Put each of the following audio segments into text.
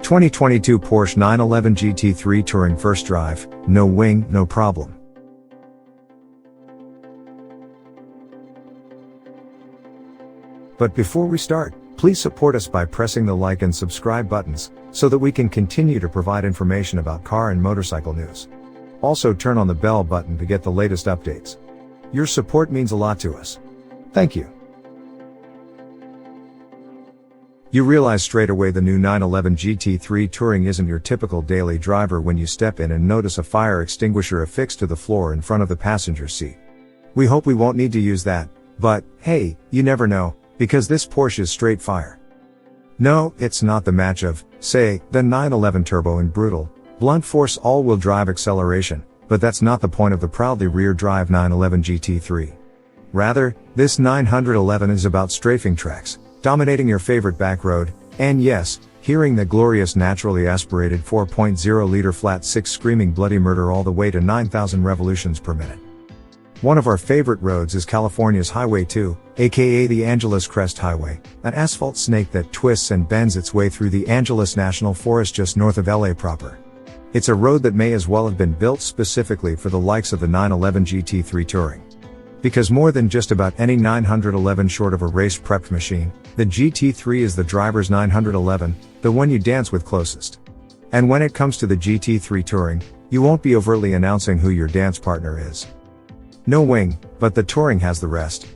2022 Porsche 911 GT3 Touring first drive, no wing, no problem. But before we start, please support us by pressing the like and subscribe buttons, so that we can continue to provide information about car and motorcycle news. Also turn on the bell button to get the latest updates. Your support means a lot to us. Thank you. You realize straight away the new 911 GT3 Touring isn't your typical daily driver when you step in and notice a fire extinguisher affixed to the floor in front of the passenger seat. We hope we won't need to use that, but, hey, you never know, because this Porsche is straight fire. No, it's not the match of, say, the 911 Turbo in brutal, blunt force all-wheel drive acceleration, but that's not the point of the proudly rear-drive 911 GT3. Rather, this 911 is about strafing tracks, dominating your favorite back road, and yes, hearing the glorious naturally aspirated 4.0-liter flat 6 screaming bloody murder all the way to 9,000 revolutions per minute. One of our favorite roads is California's Highway 2, aka the Angeles Crest Highway, an asphalt snake that twists and bends its way through the Angeles National Forest just north of LA proper. It's a road that may as well have been built specifically for the likes of the 911 GT3 Touring. Because more than just about any 911 short of a race-prepped machine, the GT3 is the driver's 911, the one you dance with closest. And when it comes to the GT3 Touring, you won't be overtly announcing who your dance partner is. No wing, but the Touring has the rest.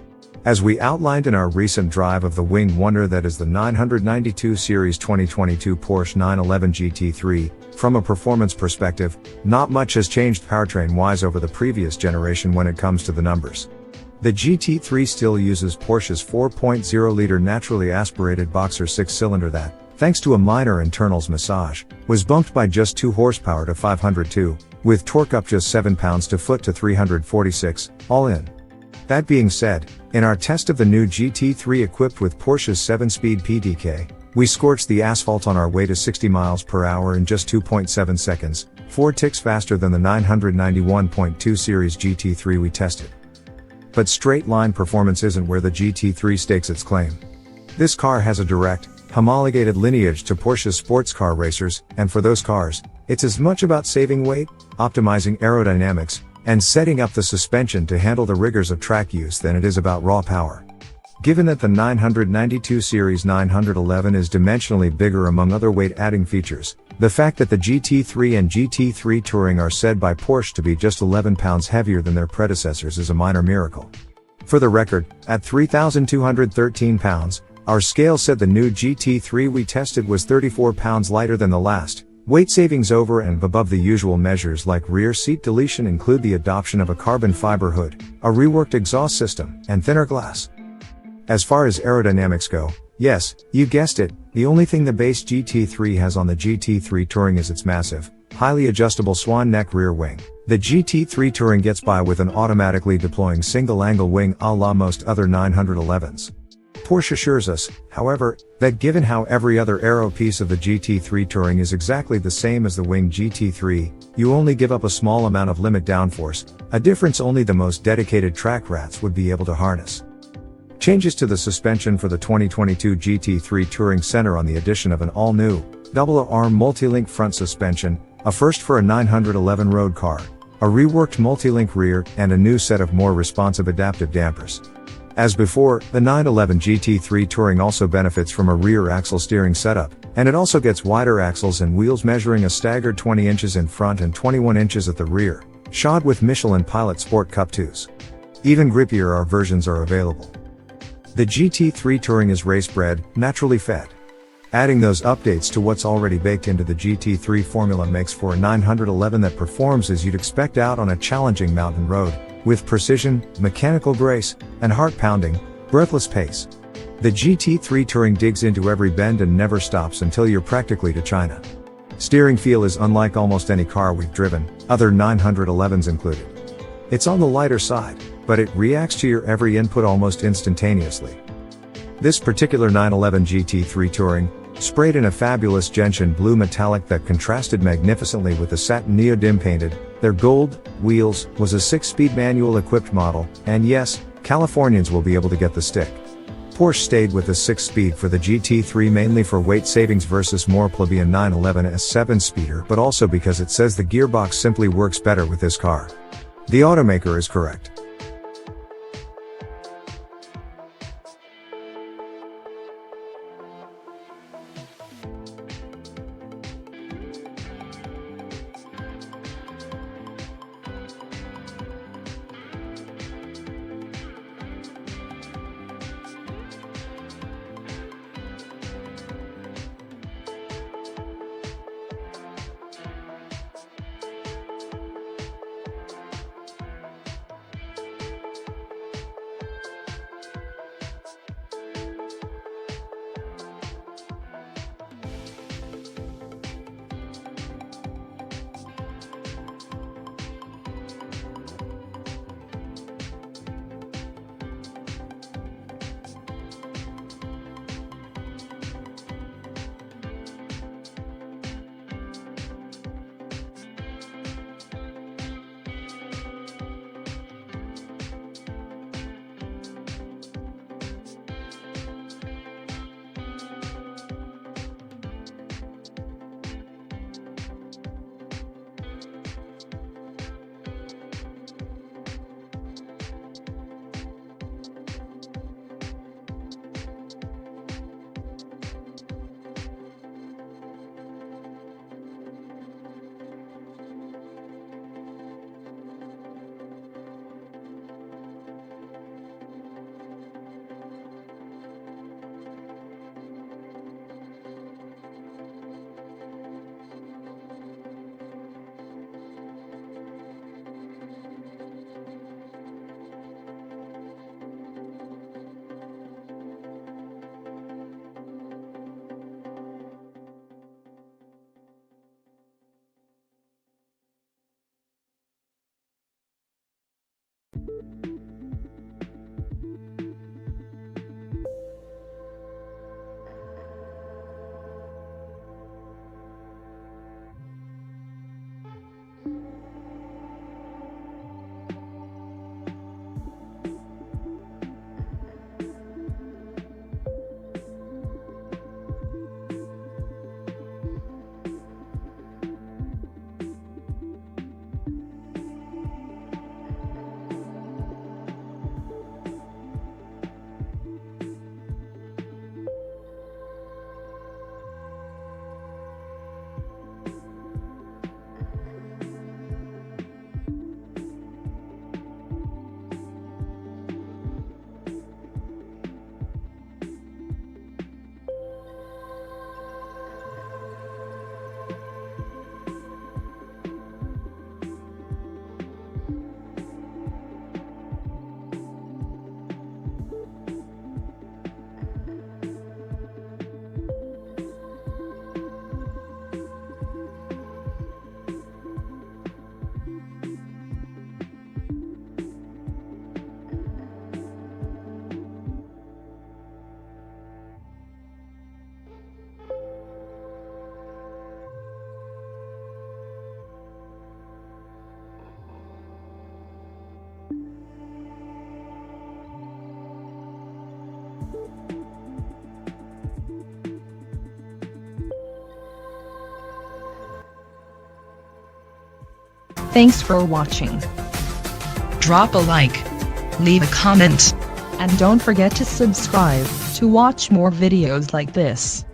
As we outlined in our recent drive of the winged wonder that is the 992 Series 2022 Porsche 911 GT3, from a performance perspective, not much has changed powertrain-wise over the previous generation when it comes to the numbers. The GT3 still uses Porsche's 4.0-liter naturally aspirated boxer 6-cylinder that, thanks to a minor internals massage, was bumped by just 2 horsepower to 502, with torque up just 7 pounds-to-foot to 346, all in. That being said, in our test of the new GT3 equipped with Porsche's 7-speed PDK, we scorched the asphalt on our way to 60 miles per hour in just 2.7 seconds, 4 ticks faster than the 991.2 Series GT3 we tested. But straight-line performance isn't where the GT3 stakes its claim. This car has a direct, homologated lineage to Porsche's sports car racers, and for those cars, it's as much about saving weight, optimizing aerodynamics, and setting up the suspension to handle the rigors of track use than it is about raw power. Given that the 992 Series 911 is dimensionally bigger among other weight-adding features, the fact that the GT3 and GT3 Touring are said by Porsche to be just 11 pounds heavier than their predecessors is a minor miracle. For the record, at 3,213 pounds, our scale said the new GT3 we tested was 34 pounds lighter than the last. Weight savings over and above the usual measures like rear seat deletion include the adoption of a carbon fiber hood, a reworked exhaust system, and thinner glass. As far as aerodynamics go, yes, you guessed it, the only thing the base GT3 has on the GT3 Touring is its massive, highly adjustable swan neck rear wing. The GT3 Touring gets by with an automatically deploying single-angle wing a la most other 911s. Porsche assures us, however, that given how every other aero piece of the GT3 Touring is exactly the same as the winged GT3, you only give up a small amount of limit downforce, a difference only the most dedicated track rats would be able to harness. Changes to the suspension for the 2022 GT3 Touring center on the addition of an all-new, double-arm multi-link front suspension, a first for a 911 road car, a reworked multi-link rear, and a new set of more responsive adaptive dampers. As before, the 911 GT3 Touring also benefits from a rear axle steering setup, and it also gets wider axles and wheels measuring a staggered 20 inches in front and 21 inches at the rear, shod with Michelin Pilot Sport Cup 2s. Even grippier versions are available. The GT3 Touring is race-bred, naturally fed. Adding those updates to what's already baked into the GT3 formula makes for a 911 that performs as you'd expect out on a challenging mountain road, with precision, mechanical grace, and heart-pounding, breathless pace. The GT3 Touring digs into every bend and never stops until you're practically to China. Steering feel is unlike almost any car we've driven, other 911s included. It's on the lighter side, but it reacts to your every input almost instantaneously. This particular 911 GT3 Touring, sprayed in a fabulous gentian blue metallic that contrasted magnificently with the satin neodyme painted, their gold wheels, was a 6-speed manual equipped model, and yes, Californians will be able to get the stick. Porsche stayed with the 6-speed for the GT3 mainly for weight savings versus more plebeian 911's 7-speeder, but also because it says the gearbox simply works better with this car. The automaker is correct. Thanks for watching. Drop a like, leave a comment, and don't forget to subscribe to watch more videos like this.